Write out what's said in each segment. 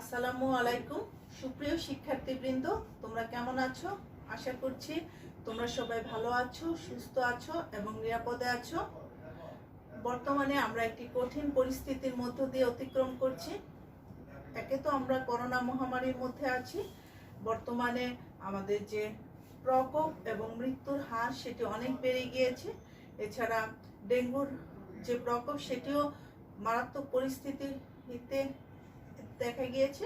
আসসালামু আলাইকুম সুপ্রিয় শিক্ষার্থীবৃন্দ, তোমরা কেমন আছো? আশা করছি তোমরা সবাই ভালো আছো, সুস্থ আছো এবং নিরাপদে আছো। বর্তমানে আমরা একটি কঠিন পরিস্থিতির মধ্য দিয়ে অতিক্রম করছি। একে তো আমরা করোনা মহামারীর মধ্যে আছি। বর্তমানে আমাদের যে প্রকোপ এবং মৃত্যুর হার সেটি অনেক বেড়ে গিয়েছে। এছাড়া ডেঙ্গুর যে প্রকোপ সেটিও মারাত্মক পরিস্থিতিতে দেখা গিয়েছে।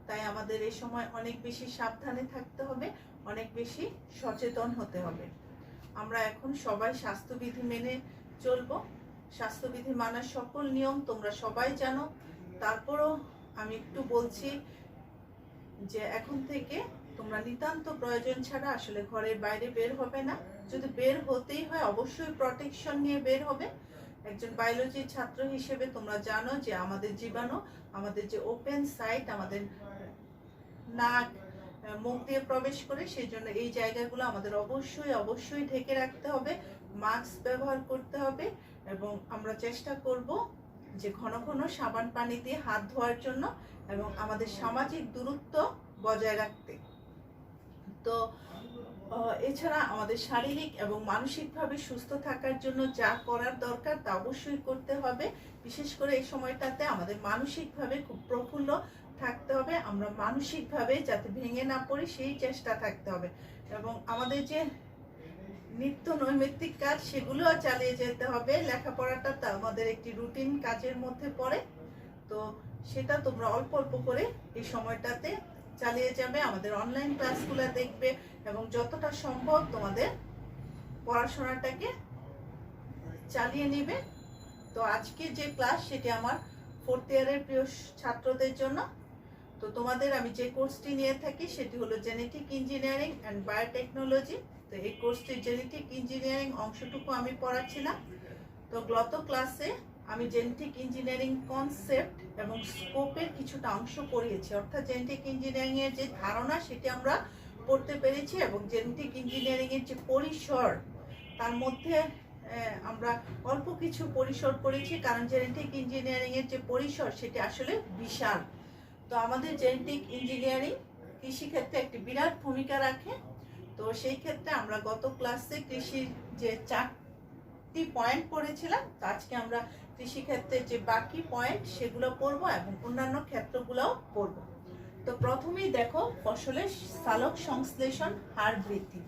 তাই আমাদের এই সময় অনেক বেশি সাবধানে থাকতে হবে, অনেক বেশি সচেতন হতে হবে। আমরা এখন সবাই স্বাস্থ্যবিধি মেনে চলবো। স্বাস্থ্যবিধি মানার সকল নিয়ম তোমরা সবাই জানো। তারপরও আমি একটু বলছি যে এখন থেকে তোমরা নিতান্ত প্রয়োজন ছাড়া আসলে ঘরের বাইরে বের হবে না। যদি বের হতেই হয় অবশ্যই প্রোটেকশন নিয়ে বের হবে। একজন বায়োলজির ছাত্র হিসেবে তোমরা জানো যে আমাদের জীবাণু আমাদের যে ওপেন সাইট, আমাদের নাক মুখ দিয়ে প্রবেশ করে, সেই জন্য এই জায়গাগুলো আমাদের অবশ্যই ঢেকে রাখতে হবে, মাস্ক ব্যবহার করতে হবে এবং আমরা চেষ্টা করব যে ঘন ঘন সাবান পানি দিয়ে হাত ধোয়ার জন্য এবং আমাদের সামাজিক দূরত্ব বজায় রাখতে। তো এছাড়া আমাদের শারীরিক এবং মানসিকভাবে সুস্থ থাকার জন্য যা করার দরকার তা অবশ্যই করতে হবে। বিশেষ করে এই সময়টাতে আমাদের মানসিকভাবে খুব প্রফুল্ল থাকতে হবে। আমরা মানসিকভাবে যাতে ভেঙে না পড়ি সেই চেষ্টা থাকতে হবে এবং আমাদের যে নিত্য নৈমিত্তিক কাজ সেগুলোও চালিয়ে যেতে হবে। লেখাপড়াটা তা আমাদের একটি রুটিন কাজের মধ্যে পড়ে। তো সেটা তোমরা অল্প অল্প করে এই সময়টাতে চালিয়ে যাবে। আমাদের অনলাইন ক্লাসগুলো দেখবে এবং যতটা সম্ভব তোমাদের পড়াশোনাটাকে চালিয়ে নেবে। তো আজকে যে ক্লাস সেটি আমার 4th ইয়ারের প্রিয় ছাত্রদের জন্য। তো তোমাদের আমি যে কোর্সটি নিয়ে থাকি সেটি হলো জেনেটিক ইঞ্জিনিয়ারিং অ্যান্ড বায়োটেকনোলজি। তো এই কোর্সটির জেনেটিক ইঞ্জিনিয়ারিং অংশটুকু আমি পড়াচ্ছিলাম। তো গত ক্লাসে আমি জেনেটিক ইঞ্জিনিয়ারিং কনসেপ্ট এবং স্কোপের কিছুটা অংশ পড়িয়েছি, অর্থাৎ জেনেটিক ইঞ্জিনিয়ারিং এর যে ধারণা সেটি আমরা পড়তে পেরেছি এবং জেনেটিক ইঞ্জিনিয়ারিং এর যে পরিসর তার মধ্যে আমরা অল্প কিছু পরিসর পড়েছি, কারণ জেনেটিক ইঞ্জিনিয়ারিং এর যে পরিসর সেটি আসলে বিশাল। তো আমাদের জেনেটিক ইঞ্জিনিয়ারিং কৃষিক্ষেত্রে একটি বিরাট ভূমিকা রাখে। তো সেই ক্ষেত্রে আমরা গত ক্লাসে কৃষির যে 4টি পয়েন্ট পড়েছিলাম, তো আজকে আমরা কৃষিক্ষেত্রের যে বাকি পয়েন্ট সেগুলো পড়বো এবং অন্যান্য ক্ষেত্রগুলোও পড়বো। তো প্রথমেই দেখো ফসলের সালোক সংশ্লেষণ হার বৃদ্ধি।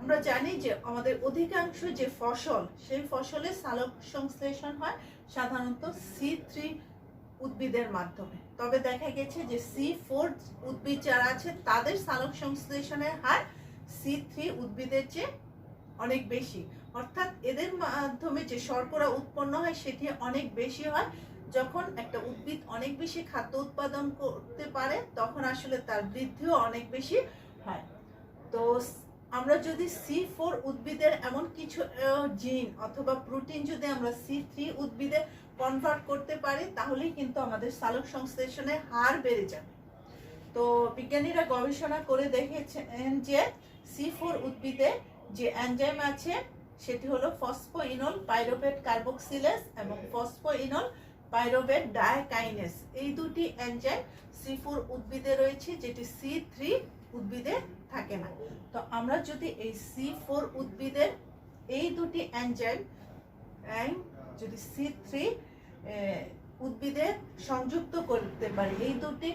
আমরা জানি যে আমাদের অধিকাংশ যে ফসল সেই ফসলে সালোক সংশ্লেষণ হয় সাধারণত C3 উদ্ভিদের মাধ্যমে। তবে দেখা গেছে যে C4 উদ্ভিদ যারা আছে তাদের সালোক সংশ্লেষণের হার C3 উদ্ভিদের চেয়ে অনেক বেশি, অর্থাৎ এদের মাধ্যমে যে শর্করা উৎপন্ন হয় সেটি অনেক বেশি হয়। যখন একটা উদ্ভিদ অনেক বেশি খাদ্য উৎপাদন করতে পারে তখন আসলে তার বৃদ্ধিও অনেক বেশি হয়। তো আমরা যদি C4 উদ্ভিদের এমন কিছু জিন অথবা প্রোটিন যদি আমরা C3 উদ্ভিদে কনভার্ট করতে পারি তাহলেই কিন্তু আমাদের সালোক সংশ্লেষণের হার বেড়ে যাবে। তো বিজ্ঞানীরা গবেষণা করে দেখেছেন যে C4 উদ্ভিদে যে এনজাইম আছে সেটি হলো ফসফোইনল পাইরুভেট কার্বক্সিলেজ এবং ফসফোইনল পাইরুভেট ডাইকাইনেজ। এই দুটি এনজাইম C4 উদ্ভিদে রয়েছে, যেটি C3 উদ্ভিদে থাকে না। তো আমরা যদি এই C4 উদ্ভিদের এই দুটি এনজাইম যদি C3 উদ্ভিদে সংযুক্ত করতে পারি, এই দুটি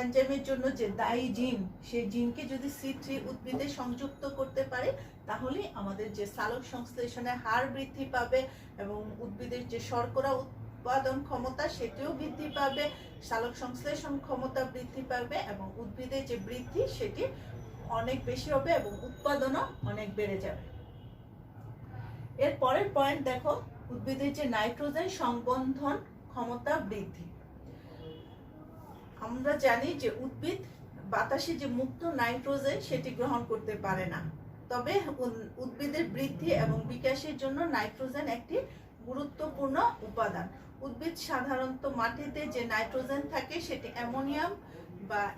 এনজাইমের জন্য যে দায়ী জিন সেই জিনকে যদি C3 উদ্ভিদে সংযুক্ত করতে পারি তাহলে আমাদের যে সালোক সংশ্লেষণের হার বৃদ্ধি পাবে এবং উদ্ভিদের যে শর্করা উৎপাদন ক্ষমতা সেটিও বৃদ্ধি পাবে, সালোক সংশ্লেষণ ক্ষমতা বৃদ্ধি পাবে এবং উদ্ভিদের যে বৃদ্ধি সেটি অনেক বেশি হবে এবং উৎপাদনও অনেক বেড়ে যাবে। এর পরের পয়েন্ট দেখো, উদ্ভিদের যে নাইট্রোজেন সংবন্ধন ক্ষমতা বৃদ্ধি। আমরা জানি যে উদ্ভিদ বাতাসে যে মুক্ত নাইট্রোজেন সেটি গ্রহণ করতে পারে না, তবে উদ্ভিদের বৃদ্ধি এবং বিকাশের জন্য নাইট্রোজেন একটি গুরুত্বপূর্ণ উপাদান। উদ্ভিদ সাধারণত মাটিতে যে নাইট্রোজেন থাকে সেটি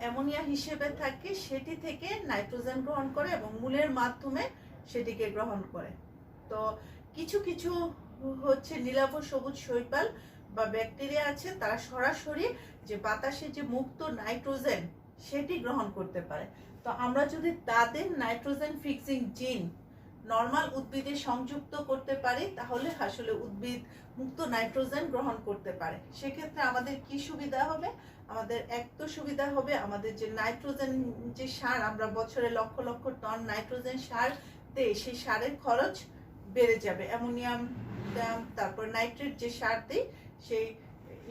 অ্যামোনিয়া হিসেবে থাকে, সেটি থেকে নাইট্রোজেন গ্রহণ করে এবং মূলের মাধ্যমে সেটিকে গ্রহণ করে। তো কিছু কিছু হচ্ছে নীলাভ সবুজ শৈবাল বা ব্যাকটেরিয়া আছে তারা সরাসরি যে বাতাসে যে মুক্ত নাইট্রোজেন সেটি গ্রহণ করতে পারে। তো আমরা যদি তাদের নাইট্রোজেন ফিক্সিং জিন নর্মাল উদ্ভিদে সংযুক্ত করতে পারি তাহলে আসলে উদ্ভিদ মুক্ত নাইট্রোজেন গ্রহণ করতে পারে। সেক্ষেত্রে আমাদের কি সুবিধা হবে? আমাদের এক তো সুবিধা হবে, আমাদের যে নাইট্রোজেন যে সার আমরা বছরে লক্ষ লক্ষ টন নাইট্রোজেন সার দেই সেই সারের খরচ বেড়ে যাবে। অ্যামোনিয়াম, তারপর নাইট্রেট যে সার দিই, সেই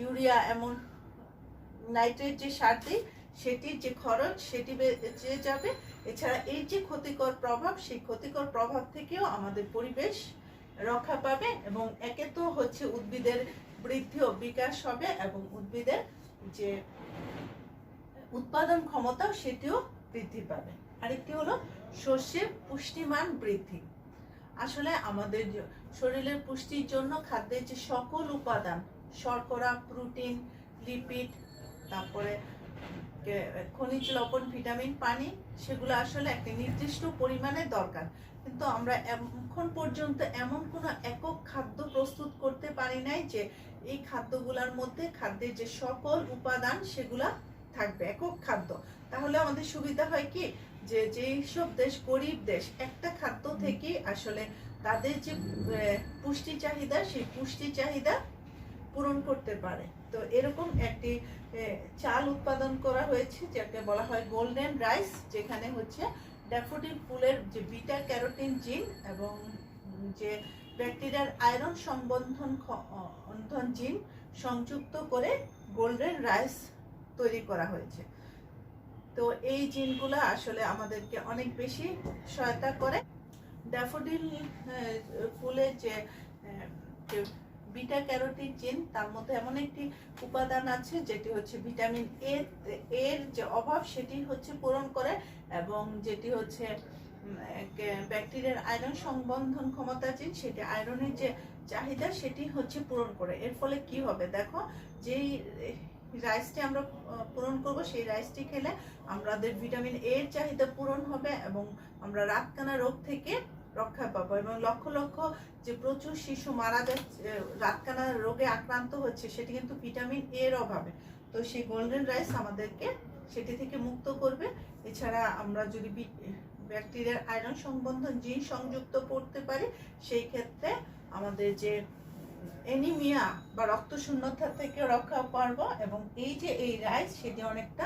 ইউরিয়া এমন নাইট্রেট যে সার দিই সেটির যে খরচ সেটি বেঁচে যাবে। এছাড়া এই যে ক্ষতিকর প্রভাব, সেই ক্ষতিকর প্রভাব থেকেও আমাদের পরিবেশ রক্ষা পাবে এবং একে তো হচ্ছে উদ্ভিদের বৃদ্ধি ও বিকাশ হবে এবং উদ্ভিদের যে উৎপাদন ক্ষমতা সেটিও বৃদ্ধি পাবে। আরেকটি হলো শস্যের পুষ্টিমান বৃদ্ধি। আসলে আমাদের শরীরের পুষ্টির জন্য খাদ্যের যে সকল উপাদান, শর্করা, প্রোটিন, লিপিড, তারপরে খনিজ লবণ, ভিটামিন, পানি, সেগুলো আসলে একটা নির্দিষ্ট পরিমাণে দরকার। কিন্তু আমরা এখন পর্যন্ত এমন কোনো একক খাদ্য প্রস্তুত করতে পারি নাই যে এই খাদ্যগুলোর মধ্যে খাদ্যের যে সকল উপাদান সেগুলা থাকবে একক খাদ্য। তাহলে আমাদের সুবিধা হয় কি, যে যেই সব দেশ গরিব দেশ একটা খাদ্য থেকে আসলে তাদের যে পুষ্টি চাহিদা সেই পুষ্টি চাহিদা পূরণ করতে পারে। তো এরকম একটি চাল উৎপাদন করা হয়েছে যাকে বলা হয় গোল্ডেন রাইস, যেখানে হচ্ছে ড্যাফোডিল ফুলের যে বিটা ক্যারোটিন জিন এবং যে ব্যাকটেরিয়ার আয়রন সংবন্ধন জিন সংযুক্ত করে গোল্ডেন রাইস তৈরি করা হয়েছে। তো এই জিনগুলো আসলে আমাদেরকে অনেক বেশি সহায়তা করে। ড্যাফোডিল ফুলের যে বিটা ক্যারোটিন জিন, তার মধ্যে এমন একটি উপাদান আছে যেটি হচ্ছে ভিটামিন এর যে অভাব সেটি হচ্ছে পূরণ করে এবং যেটি হচ্ছে ব্যাকটেরিয়ার আয়রন সংবন্ধন ক্ষমতা জিন, সেটি আয়রনের যে চাহিদা সেটি হচ্ছে পূরণ করে। এর ফলে কি হবে দেখো, যেই রাইসটি আমরা পূরণ করব সেই রাইসটি খেলে আমাদের ভিটামিন এর চাহিদা পূরণ হবে এবং আমরা রাতকানা রোগ থেকে রক্ষা পাবো। এবং লক্ষ লক্ষ যে প্রচুর শিশু মারা যাচ্ছে রাতকানা রোগে আক্রান্ত হচ্ছে সেটি কিন্তু ভিটামিন এর অভাবে। তো সেই গোল্ডেন রাইস আমাদেরকে সেটি থেকে মুক্ত করবে। এছাড়া আমরা যদি ব্যাকটেরিয়ার আয়রন সংবন্ধন জিন সংযুক্ত করতে পারি সেই ক্ষেত্রে আমাদের যে অ্যানিমিয়া বা রক্তশূন্যতা থেকে রক্ষা পাবো। এবং এই যে এই রাইস সেটি অনেকটা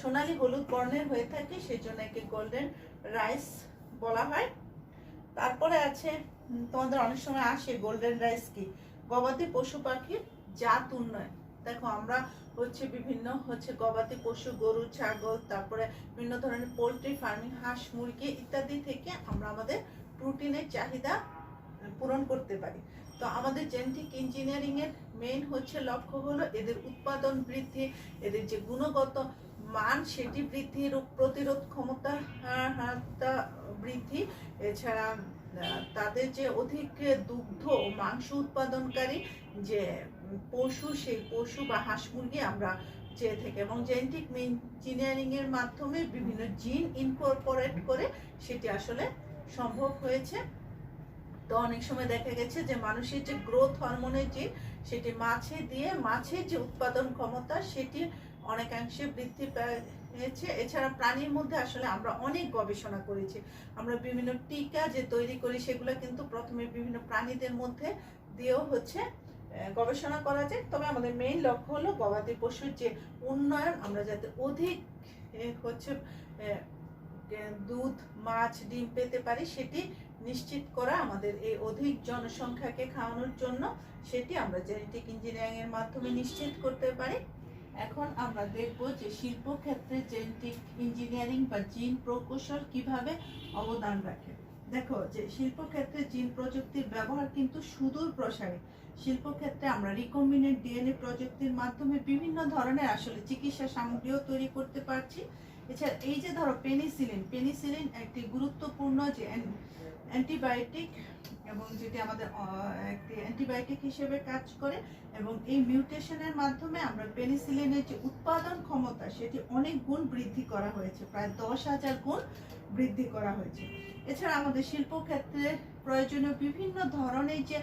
সোনালী হলুদ বর্ণের হয়ে থাকে, সেই জন্য একে গোল্ডেন রাইস বলা হয়। তারপরে আছে তোমাদের অনেক সময় আসে গোল্ডেন রাইস কি, গবাদি পশু পাখির জাত উন্নয়ন। দেখো আমরা হচ্ছে বিভিন্ন গবাদি পশু, গরু, ছাগল, তারপরে বিভিন্ন ধরনের পোলট্রি ফার্মিং, হাঁস, মুরগি ইত্যাদি থেকে আমরা আমাদের প্রোটিনের চাহিদা পূরণ করতে পারি। তো আমাদের জেনেটিক ইঞ্জিনিয়ারিং এর মেইন হচ্ছে লক্ষ্য হলো এদের উৎপাদন বৃদ্ধি, এদের যে গুণগত মান সেটি বৃদ্ধি, রোগ প্রতিরোধ ক্ষমতা বৃদ্ধি, এছাড়া তাদের যে অধিক দুগ্ধ ও মাংস উৎপাদনকারী যে পশু, সেই পশু বা হাঁস মুরগি আমরা চেয়ে থাকি। এবং জেনেটিক ইঞ্জিনিয়ারিং এর মাধ্যমে বিভিন্ন জিন ইনকর্পোরেট করে সেটি আসলে সম্ভব হয়েছে। তো অনেক সময় দেখা গেছে যে মানুষের যে গ্রোথ হরমোনের জিন সেটি মাছে দিয়ে মাছের যে উৎপাদন ক্ষমতা সেটি অনেকাংশে বৃদ্ধি পেয়েছে। এছাড়া প্রাণীর মধ্যে আসলে আমরা অনেক গবেষণা করেছি। আমরা বিভিন্ন টিকা যে তৈরি করি সেগুলো কিন্তু প্রথমে বিভিন্ন প্রাণীদের মধ্যে দিয়েও হচ্ছে গবেষণা করা যায়। তবে আমাদের মেইন লক্ষ্য হলো গবাদি পশুর যে উন্নয়ন, আমরা যাতে অধিক হচ্ছে দুধ, মাছ, ডিম পেতে পারি সেটি নিশ্চিত করা। আমাদের এই অধিক জনসংখ্যাকে খাওয়ানোর জন্য সেটি আমরা জেনেটিক ইঞ্জিনিয়ারিং এর মাধ্যমে নিশ্চিত করতে পারি। এখন আমরা দেখব যে শিল্পক্ষেত্রে জেনেটিক ইঞ্জিনিয়ারিং বা জিন প্রকৌশল কিভাবে অবদান রাখে। দেখো যে শিল্পক্ষেত্রে জিন প্রযুক্তির ব্যবহার কিন্তু সুদূর প্রসারী। শিল্পক্ষেত্রে আমরা রিকম্বিনেন্ট ডিএনএ প্রযুক্তির মাধ্যমে বিভিন্ন ধরনের আসলে চিকিৎসা সামগ্রীও তৈরি করতে পারছি। এছাড়া এই যে ধরো পেনিসিলিন একটি গুরুত্বপূর্ণ যে অ্যান্টিবায়োটিক এবং যেটি আমাদের একটি অ্যান্টিবায়োটিক হিসেবে কাজ করে এবং এই মিউটেশনের মাধ্যমে আমরা পেনিসিলিনের যে উৎপাদন ক্ষমতা সেটি অনেক গুণ বৃদ্ধি করা হয়েছে, প্রায় 10,000 গুণ বৃদ্ধি করা হয়েছে। এছাড়া আমাদের শিল্পক্ষেত্রে প্রয়োজনীয় বিভিন্ন ধরনের যে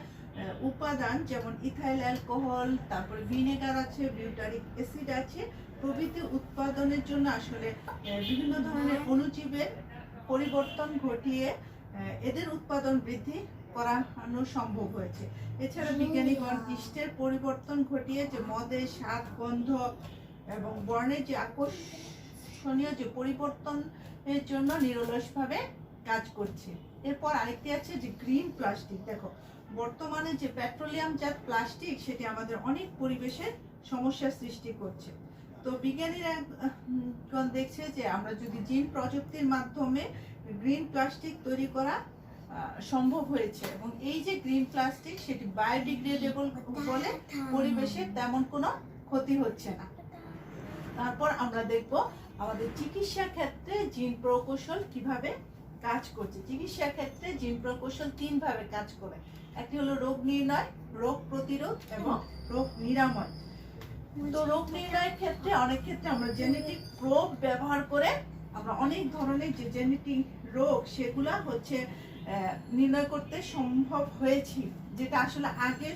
উপাদান যেমন ইথাইল অ্যালকোহল, তারপরে ভিনেগার আছে, বিউটারিক অ্যাসিড আছে প্রভৃতি উৎপাদনের জন্য আসলে বিভিন্ন ধরনের অণুজীবের পরিবর্তন ঘটিয়ে এদের উৎপাদন বৃদ্ধি করানো সম্ভব হয়েছে। এছাড়া বিজ্ঞানীগণ ইষ্টের পরিবর্তন ঘটিয়ে যে মদের স্বাদ, গন্ধ এবং বর্ণের যে আকর্ষণীয় যে পরিবর্তনের জন্য নিরলসভাবে কাজ করছে। এরপর আরেকটি আছে যে গ্রিন প্লাস্টিক। দেখো, বর্তমানে যে পেট্রোলিয়ামজাত প্লাস্টিক সেটি আমাদের অনেক পরিবেশের সমস্যার সৃষ্টি করছে। তো বিজ্ঞানীরা দেখছে যে আমরা যদি জিন প্রযুক্তির মাধ্যমে গ্রিন প্লাস্টিক তৈরি করা সম্ভব হয়েছে, এবং এই যে গ্রিন প্লাস্টিক সেটি বায়োডিগ্রেডেবল বলে পরিবেশের তেমন কোনো ক্ষতি হচ্ছে না। তারপর আমরা দেখব আমাদের চিকিৎসা ক্ষেত্রে জিন প্রকৌশল কিভাবে কাজ করছে। চিকিৎসা ক্ষেত্রে জিন প্রকৌশল 3 ভাবে কাজ করে। একটি হলো রোগ নির্ণয়, রোগ প্রতিরোধ এবং রোগ নিরাময়। তো রোগ নির্ণয়ের ক্ষেত্রে অনেক ক্ষেত্রে আমরা জেনেটিক প্রোব ব্যবহার করে আমরা অনেক ধরনের যে জেনেটিক রোগ সেগুলা নির্ণয় করতে সম্ভব হয়েছি, যেটা আসলে আগে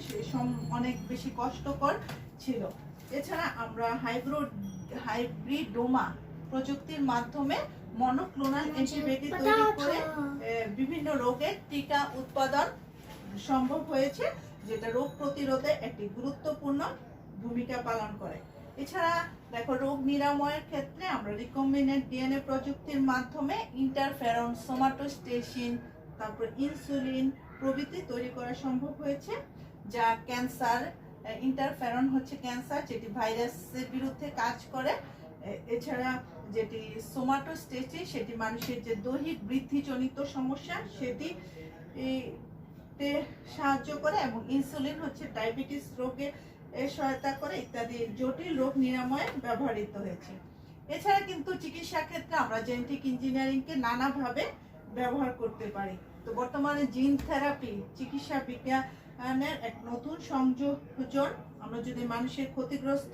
অনেক বেশি কষ্টকর ছিল। এছাড়া আমরা হাইব্রিডোমা প্রযুক্তির মাধ্যমে মনোক্লোনাল অ্যান্টিবডি তৈরি করে বিভিন্ন রোগের টিকা উৎপাদন সম্ভব হয়েছে, যেটা রোগ প্রতিরোধে একটি গুরুত্বপূর্ণ ভূমিকা পালন করে। এছাড়া দেখো, রোগ নিরাময়ের ক্ষেত্রে আমরা রিকম্বিনেন্ট ডিএনএ প্রযুক্তির মাধ্যমে ইন্টারফেরন, সোমাটোস্টেসিন, তারপর ইনসুলিন প্রভৃতি তৈরি করা সম্ভব হয়েছে, যা ক্যান্সার, ইন্টারফেরন হচ্ছে ক্যান্সার যেটি ভাইরাসের বিরুদ্ধে কাজ করে। এছাড়া যেটি সোমাটোস্টেসিন সেটি মানুষের যে দৈহিক বৃদ্ধিজনিত সমস্যা সেটি সাহায্য করে, এবং ইনসুলিন হচ্ছে ডায়াবেটিস রোগে সহায়তা করে ইত্যাদি জটিল রোগ নিরাময়ে ব্যবহৃত হয়েছে। এছাড়া কিন্তু চিকিৎসা ক্ষেত্রে আমরা জেনেটিক ইঞ্জিনিয়ারিংকে নানাভাবে ব্যবহার করতে পারি। তো বর্তমানে জিন থেরাপি চিকিৎসা বিজ্ঞানের এক নতুন সংযোজন। আমরা যদি মানুষের ক্ষতিগ্রস্ত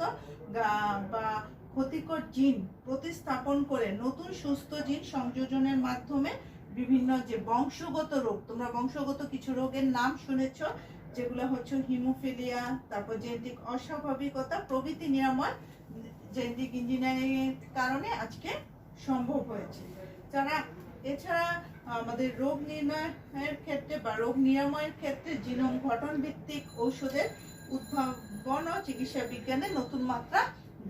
বা ক্ষতিকর জিন প্রতিস্থাপন করে নতুন সুস্থ জিন সংযোজনের মাধ্যমে বিভিন্ন যে বংশগত রোগ, তোমরা বংশগত কিছু রোগের নাম শুনেছ, যেগুলো হচ্ছে হিমোফিলিয়া, তারপর জেনেটিক অস্বাভাবিকতা প্রভৃতি নিরাময় জেনেটিক ইঞ্জিনিয়ারিং এর কারণে আজকে সম্ভব হয়েছে। এছাড়া আমাদের রোগ নির্ণয়ের ক্ষেত্রে বা রোগ নিরাময়ের ক্ষেত্রে জিনোম গঠন ভিত্তিক ঔষধের উদ্ভাবন ও চিকিৎসা বিজ্ঞানে নতুন মাত্রা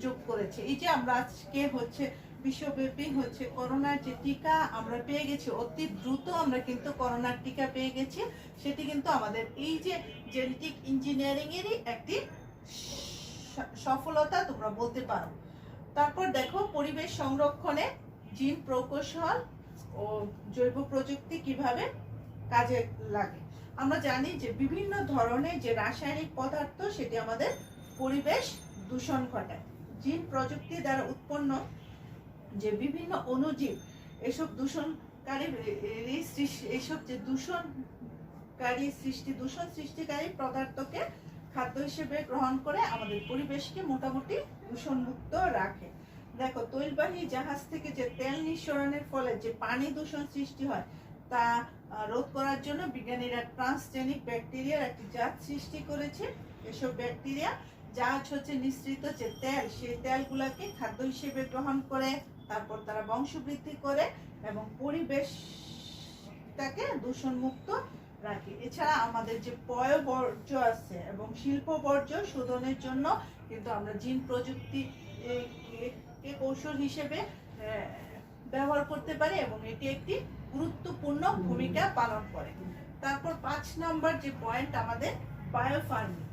যোগ করেছে। এই যে আমরা আজকে বিশ্বব্যাপী করোনার যে টিকা আমরা পেয়ে গেছি, অতি দ্রুত আমরা কিন্তু করোনার টিকা পেয়ে গেছি, সেটি কিন্তু আমাদের এই যে জেনেটিক ইঞ্জিনিয়ারিং এরই একটি সফলতা তোমরা বলতে পারো। তারপর দেখো, পরিবেশ সংরক্ষণে জিন প্রকৌশল ও জৈব প্রযুক্তি কিভাবে কাজে লাগে। আমরা জানি যে বিভিন্ন ধরনের যে রাসায়নিক পদার্থ সেটি আমাদের পরিবেশ দূষণ ঘটায়। জিন প্রযুক্তি দ্বারা উৎপন্ন যে বিভিন্ন অণুজীব এসব দূষণ সৃষ্টিকারী পদার্থকে খাদ্য হিসেবে গ্রহণ করে আমাদের পরিবেশকে মোটামুটি দূষণমুক্ত রাখে। দেখো, তৈলবাহী জাহাজ থেকে যে তেল নিঃসরণের ফলে যে পানি দূষণ সৃষ্টি হয় তা রোধ করার জন্য বিজ্ঞানীরা ট্রান্সজেনিক ব্যাকটেরিয়ার একটি জাত সৃষ্টি করেছে। এসব ব্যাকটেরিয়া জাহাজ নিঃসৃত যে তেল, সেই তেলগুলোকে খাদ্য হিসেবে গ্রহণ করে, তারপর তারা বংশবৃদ্ধি করে এবং পরিবেশটাকে দূষণমুক্ত রাখে। এছাড়া আমাদের যে পয় বর্জ্য আছে এবং শিল্প বর্জ্য শোধনের জন্য কিন্তু আমরা জিন প্রযুক্তি কৌশল হিসেবে ব্যবহার করতে পারি, এবং এটি একটি গুরুত্বপূর্ণ ভূমিকা পালন করে। তারপর 5 নম্বর যে পয়েন্ট আমাদের বায়োফার্মিং।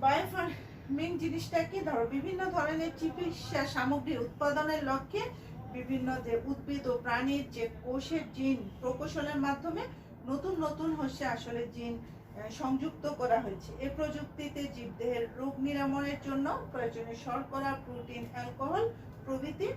বায়োফার্মিং জিনিসটা কি? ধরো, বিভিন্ন ধরনের চিকিৎসা সামগ্রী উৎপাদনের লক্ষ্যে বিভিন্ন যে উদ্ভিদ ও প্রাণীর যে কোষের জিন প্রকৌশলের মাধ্যমে নতুন জিন সংযুক্ত করা হয়েছে। এই প্রযুক্তিতে জীবদেহের রোগ নিরাময়ের জন্য প্রয়োজনীয় শর্করা, প্রোটিন, অ্যালকোহল প্রভৃতি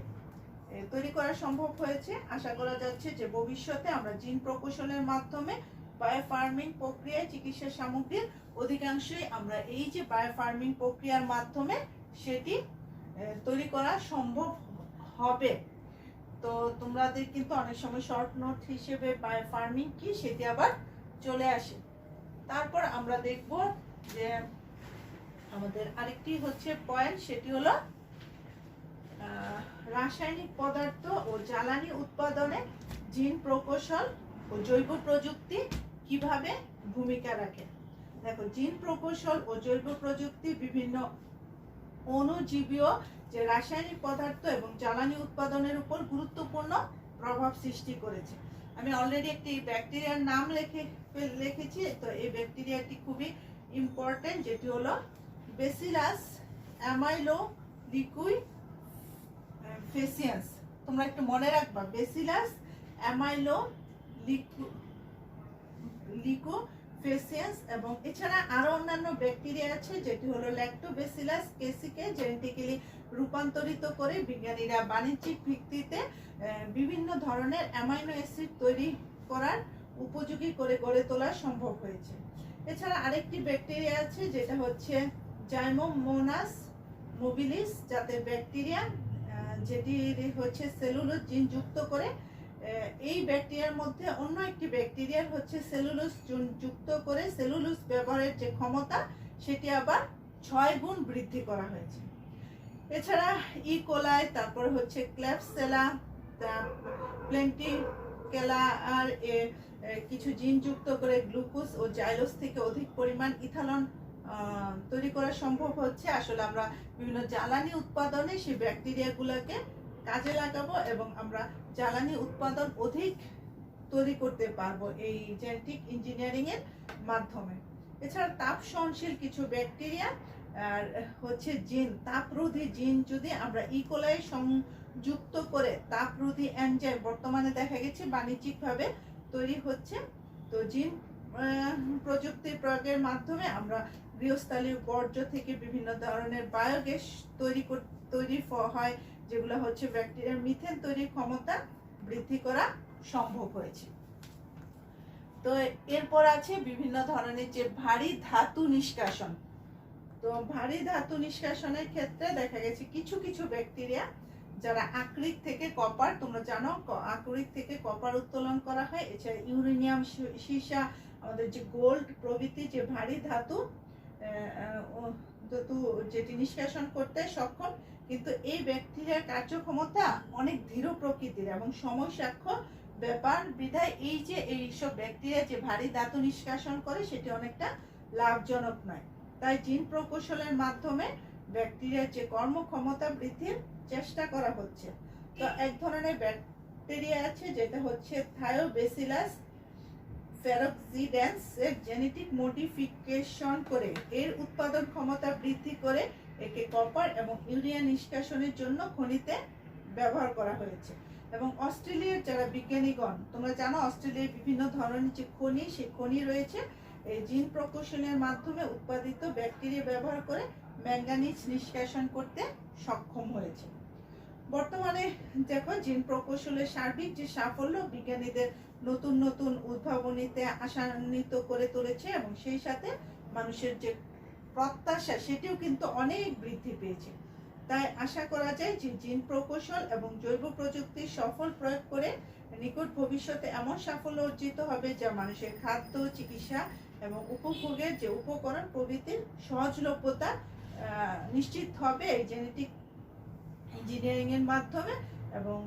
তৈরি করা সম্ভব হয়েছে। আশা করা যাচ্ছে যে ভবিষ্যতে আমরা জিন প্রকৌশলের মাধ্যমে বায়োফার্মিং প্রক্রিয়ায় চিকিৎসা সামগ্রীর অধিকাংশই আমরা এই যে বায়োফার্মিং প্রক্রিয়ার মাধ্যমে সেটি তৈরি করা সম্ভব হবে। তো তোমাদের কিন্তু অনেক সময় শর্ট নোট হিসেবে বায়োফার্মিং কি সেটি আবার চলে আসে। তারপর আমরা দেখব যে আমাদের আরেকটি হচ্ছে পয়েন্ট, সেটি হলো রাসায়নিক পদার্থ ও জ্বালানি উৎপাদনে জিন প্রকৌশল ও জৈব প্রযুক্তি কিভাবে ভূমিকা রাখে। দেখো, জিন প্রকৌশল ও জৈব প্রযুক্তি বিভিন্ন অণুজীবীয় যে রাসায়নিক পদার্থ এবং জ্বালানি উৎপাদনের উপর গুরুত্বপূর্ণ প্রভাব সৃষ্টি করেছে। আমি অলরেডি একটি ব্যাকটেরিয়ার নাম লিখেছি। তো এই ব্যাকটেরিয়াটি খুবই ইম্পর্টেন্ট, যেটি হলো ব্যাসিলাস অ্যামাইলোলিকুইফেসিয়েন্স। তোমরা একটু মনে রাখবা, ব্যাসিলাস অ্যামাইলোলিকুইফেসিয়েন্স। এবং এছাড়া আরো অন্যান্য ব্যাকটেরিয়া আছে, যেটি হলো ল্যাক্টোব্যাসিলাস কেসিকে জেনেটিক্যালি রূপান্তরিত করে বিজ্ঞানীরা বাণিজ্যিক ভিত্তিতে বিভিন্ন ধরনের অ্যামাইনো অ্যাসিড তৈরি করার উপযোগী করে গড়ে তোলা সম্ভব হয়েছে। এছাড়া আরেকটি ব্যাকটেরিয়া আছে, যেটা হচ্ছে জাইমোমোনাস মোবিলিস জাতের ব্যাকটেরিয়া, যেটি হচ্ছে সেলুলোজ জিন যুক্ত করে। এই ব্যাকটেরিয়ার মধ্যে অন্য একটি ব্যাকটেরিয়ার হচ্ছে সেলুলোজ যুক্ত করে সেলুলোজ ব্যবহারের যে ক্ষমতা, সেটি আবার 6 গুণ বৃদ্ধি করা হয়েছে। এছাড়া ইকোলাই, তারপর হচ্ছে ক্লেপসেলা, প্লেন্টিকেলা আর কিছু জিন যুক্ত করে গ্লুকোজ ও জাইলোস থেকে অধিক পরিমাণ ইথানল তৈরি করা সম্ভব হচ্ছে। আসলে আমরা বিভিন্ন জ্বালানি উৎপাদনে সেই ব্যাকটেরিয়াগুলোকে কাজে লাগাবো এবং আমরা জ্বালানি উৎপাদন অধিক তৈরি করতে পারবো এই জেনেটিক ইঞ্জিনিয়ারিং এর মাধ্যমে। এছাড়া তাপ সহনশীল কিছু ব্যাকটেরিয়া আর হচ্ছে জিন, তাপরোধী জিন যদি আমরা ইকোলাই সংযুক্ত করে তাপরোধী এনজাইম বর্তমানে দেখা গেছে বাণিজ্যিকভাবে তৈরি হচ্ছে। তো জিন প্রযুক্তির প্রয়োগের মাধ্যমে আমরা গৃহস্থালী বর্জ্য থেকে বিভিন্ন ধরনের বায়োগ্যাস তৈরি হয়, যেগুলো হচ্ছে ব্যাকটেরিয়ার মিথেন তৈরির ক্ষমতা বৃদ্ধি করা সম্ভব হয়েছে। তো এরপর আছে বিভিন্ন ধরনের যে ভারী ধাতু নিষ্কাশন। তো ভারী ধাতু নিষ্কাশনের ক্ষেত্রে দেখা গেছে কিছু কিছু ব্যাকটেরিয়া যারা আকরিক থেকে কপার, তোমরা জানো আকরিক থেকে কপার উত্তোলন করা হয়। এছাড়া ইউরেনিয়াম, সীসা, আমাদের যে গোল্ড প্রভৃতি যে ভারী ধাতু যেটি নিষ্কাশন করতে সক্ষম, কিন্তু এই ব্যাকটেরিয়ার কার্যক্ষমতা অনেক ধীর প্রকৃতির এবং সময় সাপেক্ষ ব্যাপার বিধায় এইসব ব্যাকটেরিয়া যে ভারী ধাতু নিষ্কাশন করে সেটি অনেকটা লাভজনক নয়। তাই জিন প্রকৌশলের মাধ্যমে ব্যাকটেরিয়ার যে কর্মক্ষমতা বৃদ্ধির চেষ্টা করা হচ্ছে। তো এক ধরনের ব্যাকটেরিয়া আছে, যেটা হচ্ছে থায়োব্যাসিলাস ফেরোক্সিডেন্স এর জেনেটিক মডিফিকেশন করে এর উৎপাদন ক্ষমতা বৃদ্ধি করে একে কপার এবং ইউরিয়া নিষ্কাশনের জন্য খনিতে ব্যবহার করা হয়েছে। এবং অস্ট্রেলিয়ার যারা বিজ্ঞানীগণ, তোমরা জানো অস্ট্রেলিয়ায় বিভিন্ন ধরনের যে খনি, সেই খনি রয়েছে, এই জিন প্রকৌশলের মাধ্যমে উৎপাদিত ব্যাকটেরিয়া ব্যবহার করে ম্যাঙ্গানিজ নিষ্কাশন করতে সক্ষম হয়েছে। বর্তমানে দেখো জিন প্রকৌশলের সার্বিক যে সাফল্য বিজ্ঞানীদের নতুন নতুন উদ্ভাবনীতে আশান্বিত করে তুলেছে এবং সেই সাথে মানুষের যে প্রত্যাশা সেটিও কিন্তু অনেক বৃদ্ধি পেয়েছে। তাই আশা করা যায় যে জিন প্রকৌশল এবং জৈব প্রযুক্তির সফল প্রয়োগ করে নিকট ভবিষ্যতে এমন সাফল্য অর্জিত হবে যা মানুষের খাদ্য, চিকিৎসা এবং উপভোগের যে উপকরণ প্রভৃতির সহজলভ্যতা নিশ্চিত হবে এই জেনেটিক ইঞ্জিনিয়ারিং এর মাধ্যমে। এবং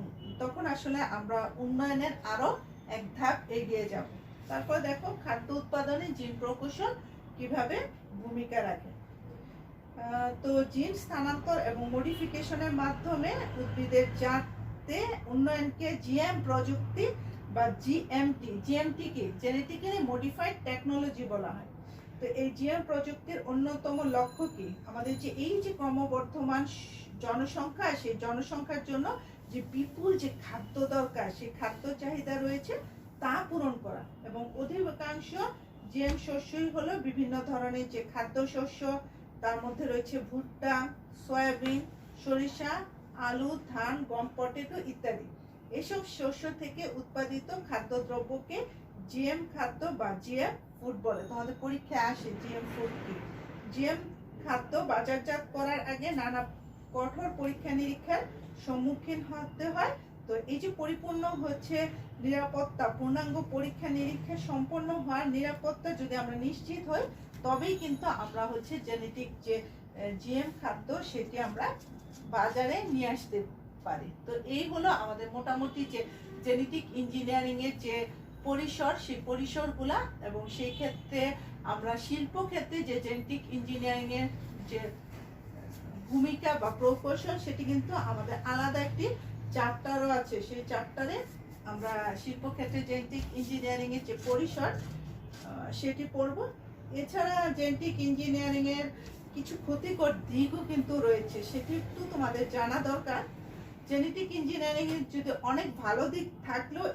তখন আসলে আমরা উন্নয়নের আরো এক ধাপ এগিয়ে যাব। তারপর দেখো খাদ্য উৎপাদনে জিন প্রকৌশল কিভাবে ভূমিকা রাখে। তো জিন স্থানান্তর এবং মডিফিকেশনের মাধ্যমে উদ্ভিদের জাতে উন্নয়নকে জিএম প্রযুক্তি বা জিএমটি কি জেনেটিক্যালি মডিফাইড টেকনোলজি বলা হয়। তো এই জিএম প্রযুক্তির অন্যতম লক্ষ্য কি, আমাদের যে এই যে ক্রমবর্ধমান জনসংখ্যা, সেই জনসংখ্যার জন্য যে বিপুল যে খাদ্য দরকার, সেই খাদ্য চাহিদা রয়েছে তা পূরণ করা। এবং অধিকাংশ জিএম শস্যই হলো বিভিন্ন ধরনের যে খাদ্য শস্য, তার মধ্যে রয়েছে ভুট্টা, সয়াবিন, সরিষা, আলু, ধান, গম, পটেটো ইত্যাদি। এসব শস্য থেকে উৎপাদিত খাদ্যদ্রব্যকে জিএম খাদ্য বা জিএম ফুড বলে। তোমাদের পরীক্ষায় আসে জিএম ফুড কি। জিএম খাদ্য বাজারজাত করার আগে নানা কঠোর পরীক্ষা নিরীক্ষার সম্মুখীন হতে হয়। তো এই যে পরিপূর্ণ হচ্ছে নিরাপত্তা, পূর্ণাঙ্গ পরীক্ষা নিরীক্ষা সম্পন্ন হওয়ার নিরাপত্তা যদি আমরা নিশ্চিত হই, তবেই কিন্তু আমরা হচ্ছে জেনেটিক যে জিএম খাদ্য সেটি আমরা বাজারে নিয়ে আসতে পারি। তো এই হলো আমাদের মোটামুটি যে জেনেটিক ইঞ্জিনিয়ারিং এর যে পরিসর, সেই পরিসরগুলা, এবং সেই ক্ষেত্রে আমরা শিল্প ক্ষেত্রে যে জেনেটিক ইঞ্জিনিয়ারিং এর যে ভূমিকা বা প্রকৌশল, সেটি কিন্তু আমাদের আলাদা একটি চ্যাপ্টারও আছে। সেই চ্যাপ্টারে আমরা শিল্পক্ষেত্রে জেনেটিক ইঞ্জিনিয়ারিং এর যে পরিসর সেটি পড়ব। এছাড়া জেনেটিক ইঞ্জিনিয়ারিং এর কিছু ক্ষতিকর দিকও কিন্তু রয়েছে, সেটি একটু তোমাদের জানা দরকার। জেনেটিক ইঞ্জিনিয়ারিং এর যদি অনেক ভালো দিক থাকলেও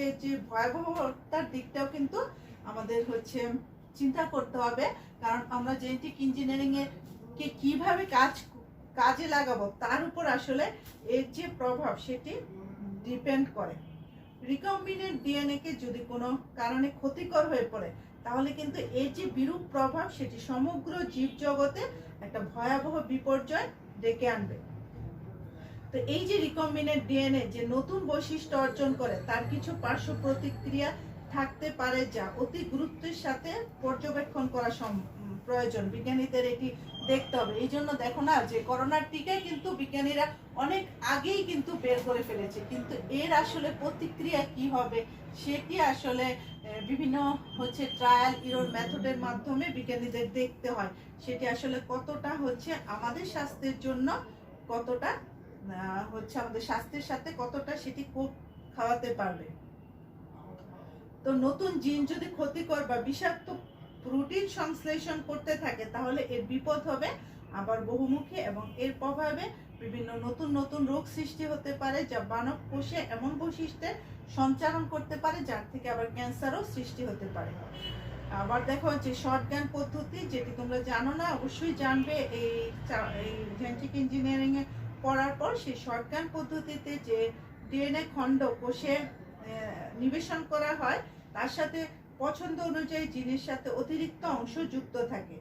এর যে ভয়াবহতার দিকটাও কিন্তু আমাদের হচ্ছে চিন্তা করতে হবে। কারণ আমরা জেনেটিক ইঞ্জিনিয়ারিং এর কে কিভাবে কাজে লাগাবো তার উপর আসলে এর যে প্রভাব সেটি ডিপেন্ড করে। রিকম্বিনেন্ট ডিএনএ কে যদি কোনো কারণে ক্ষতিকর হয়ে পড়ে, তাহলে কিন্তু এর যে বিরূপ প্রভাব সেটি সমগ্র জীবজগতে একটা ভয়াবহ বিপর্যয় ডেকে আনবে। তো এই যে রিকম্বিনেন্ট ডিএনএ যে নতুন বৈশিষ্ট্য অর্জন করে, তার কিছু পার্শ্ব প্রতিক্রিয়া থাকতে পারে যা অতি গুরুত্বের সাথে পর্যবেক্ষণ করা প্রয়োজন। বিজ্ঞানীদের এটি দেখতে হবে। এই জন্য দেখো না যে করোনার টিকায় কিন্তু বিজ্ঞানীরা অনেক আগেই কিন্তু বের করে ফেলেছে, কিন্তু এর আসলে প্রতিক্রিয়া কি হবে সেটি আসলে বিভিন্ন হচ্ছে ট্রায়াল ইরর মেথডের মাধ্যমে বিজ্ঞানীদের দেখতে হয়। সেটি আসলে কতটা হচ্ছে আমাদের স্বাস্থ্যের জন্য, কতটা হচ্ছে আমাদের স্বাস্থ্যের সাথে কতটা সেটি খাওয়াতে পারবে। তো নতুন জিন যদি ক্ষতিকর বা বিষাক্ত প্রোটিন সংশ্লেষণ করতে থাকে, তাহলে এর বিপদ হবে আবার বহুমুখী, এবং এর প্রভাবে বিভিন্ন নতুন নতুন রোগ সৃষ্টি হতে পারে, যা মানব কোষে এমন বৈশিষ্ট্যের সঞ্চারণ করতে পারে যার থেকে আবার ক্যান্সারও সৃষ্টি হতে পারে। আবার দেখো যে শর্টগান পদ্ধতি, যেটি তোমরা জানো না, অবশ্যই জানবে এই জেনেটিক ইঞ্জিনিয়ারিং এ পড়ার পর। সেই শর্টগান পদ্ধতিতে যে ডিএনএ খণ্ড কোষে নিবেশন করা হয়, তার সাথে পছন্দ অনুযায়ী জিনের সাথে অতিরিক্ত অংশ যুক্ত থাকে।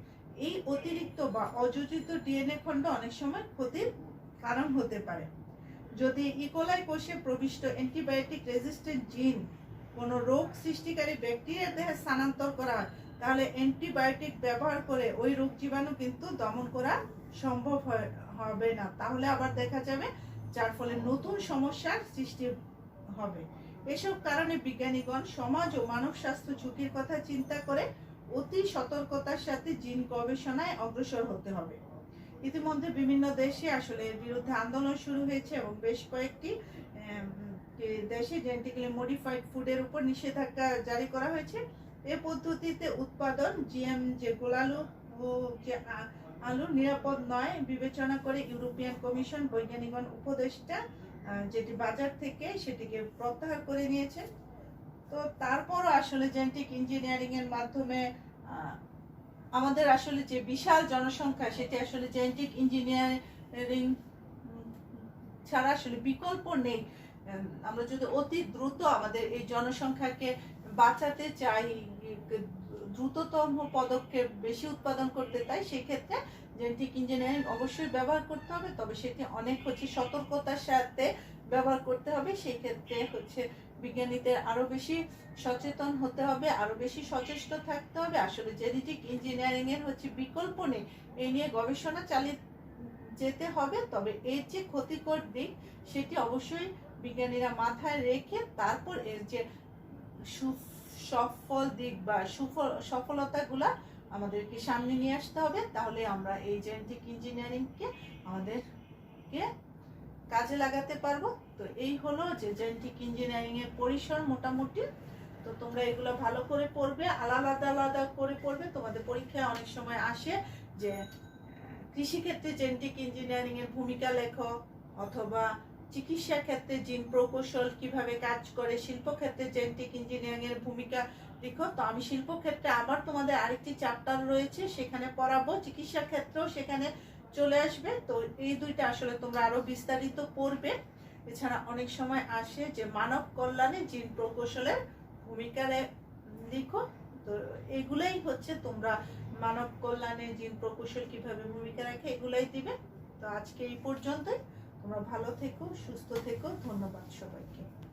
এই অতিরিক্ত বা অযোজিত ডিএনএ খণ্ড অনেক সময় ক্ষতির কারণ হতে পারে। যদি ইকোলাই কোষে প্রবিষ্ট অ্যান্টিবায়োটিক রেজিস্ট্যান্ট জিন কোনো রোগ সৃষ্টিকারী ব্যাকটেরিয়ার দেহে স্থানান্তর করা হয়, তাহলে অ্যান্টিবায়োটিক ব্যবহার করে ওই রোগ জীবাণু কিন্তু দমন করা সম্ভব হবে না। তাহলে আবার দেখা যাবে যার ফলে নতুন সমস্যার সৃষ্টি হবে। এসব কারণে বিজ্ঞানীগণ সমাজ ও মানব স্বাস্থ্য ঝুঁকির কথা চিন্তা করে অতি সতর্কতার সাথে জিন গবেষণায় অগ্রসর হতে হবে। ইতিমধ্যে বিভিন্ন দেশে আসলে এর বিরুদ্ধে আন্দোলন শুরু হয়েছে, এবং বেশ কয়েকটি দেশে জেনেটিক্যালি মডিফাইড ফুডের উপর নিষেধাজ্ঞা জারি করা হয়েছে। এই পদ্ধতিতে উৎপাদন জিএম যে গোলালু ও যে আলু নিরাপদ নয় বিবেচনা করে ইউরোপিয়ান কমিশন বৈজ্ঞানিকগণ উপদেষ্টা যেটি বাজার থেকে সেটিকে প্রত্যাহার করে নিয়েছে। তো তারপরও আসলে জেনেটিক ইঞ্জিনিয়ারিং এর মাধ্যমে আমাদের আসলে যে বিশাল জনসংখ্যা, সেটি আসলে জেনেটিক ইঞ্জিনিয়ারিং ছাড়া আসলে বিকল্প নেই। আমরা যদি অতি দ্রুত আমাদের এই জনসংখ্যাকে বাঁচাতে চাই, দ্রুততম পদক্ষেপ বেশি উৎপাদন করতে চাই, সেক্ষেত্রে জেনেটিক ইঞ্জিনিয়ারিং অবশ্যই ব্যবহার করতে হবে। তবে সেটি অনেক হচ্ছে সতর্কতার সাথে ব্যবহার করতে হবে। সেই ক্ষেত্রে হচ্ছে বিজ্ঞানীদের আরো বেশি সচেতন হতে হবে, আরো বেশি সচেষ্ট থাকতে হবে। আসলে জেনেটিক ইঞ্জিনিয়ারিং এর হচ্ছে বিকল্প নেই, এই নিয়ে গবেষণা চালিয়ে যেতে হবে। তবে এর যে ক্ষতিকর দিক সেটি অবশ্যই বিজ্ঞানীরা মাথায় রেখে তারপর এর যে সফল দিক বা সফলতাগুলা আমাদেরকে সামনে নিয়ে আসতে হবে। তাহলে আমরা এই জেনেটিক ইঞ্জিনিয়ারিংকে আমাদেরকে কাজে লাগাতে পারবো। তো এই হলো যে জেনেটিক ইঞ্জিনিয়ারিং এর পরিসর মোটামুটি। তো তোমরা এগুলো ভালো করে পড়বে, আলাদা আলাদা করে পড়বে। তোমাদের পরীক্ষায় অনেক সময় আসে যে কৃষিক্ষেত্রে জেনেটিক ইঞ্জিনিয়ারিং এর ভূমিকা লেখো, অথবা চিকিৎসা ক্ষেত্রে জিন প্রকৌশল কিভাবে কাজ করে, শিল্পক্ষেত্রে জেনেটিক ইঞ্জিনিয়ারিং এর ভূমিকা লিখো। তো আমি শিল্পক্ষেত্রে আবার তোমাদের আরেকটি চ্যাপ্টার রয়েছে, সেখানে পড়াবো। চিকিৎসা ক্ষেত্রেও সেখানে চলে আসবে। তো এই দুইটা আসলে তোমরা আরো বিস্তারিত পড়বে। এছাড়া অনেক সময় আসে যে মানব কল্যাণে জিন প্রকৌশলের ভূমিকা লিখো। তো এগুলাই হচ্ছে তোমরা মানব কল্যাণে জিন প্রকৌশল কিভাবে ভূমিকা রাখে এগুলাই দিবে। তো আজকে এই পর্যন্তই। তোমরা ভালো থেকো, সুস্থ থেকো। ধন্যবাদ সবাইকে।